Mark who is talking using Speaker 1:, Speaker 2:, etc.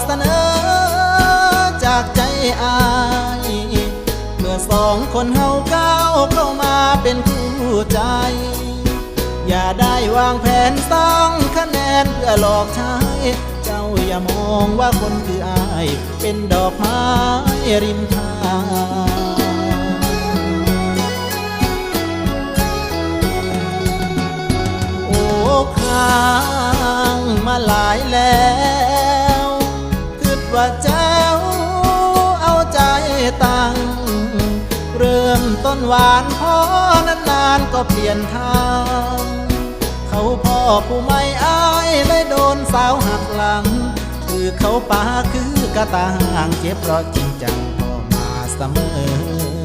Speaker 1: เสนอจากใจอายเมื่อสองคนเฮาก้าวเข้ามาเป็นคู่ใจอย่าได้วางแผนสร้างคะแนนเพื่อหลอกใช้เจ้าอย่ามองว่าคนคืออายเป็นดอกไม้ริมทางโอ้ค้างมาหลายแล้วคิดว่าเจ้าเอาใจตั้งเริ่มต้นหวานพอนานๆก็เปลี่ยนทางเขาพ่อผู้ไม่อายเลยโดนสาวหักหลังคือเขาป่าคือกระตาห่างเจ็บเพราะจริงจังพอมาเสมอ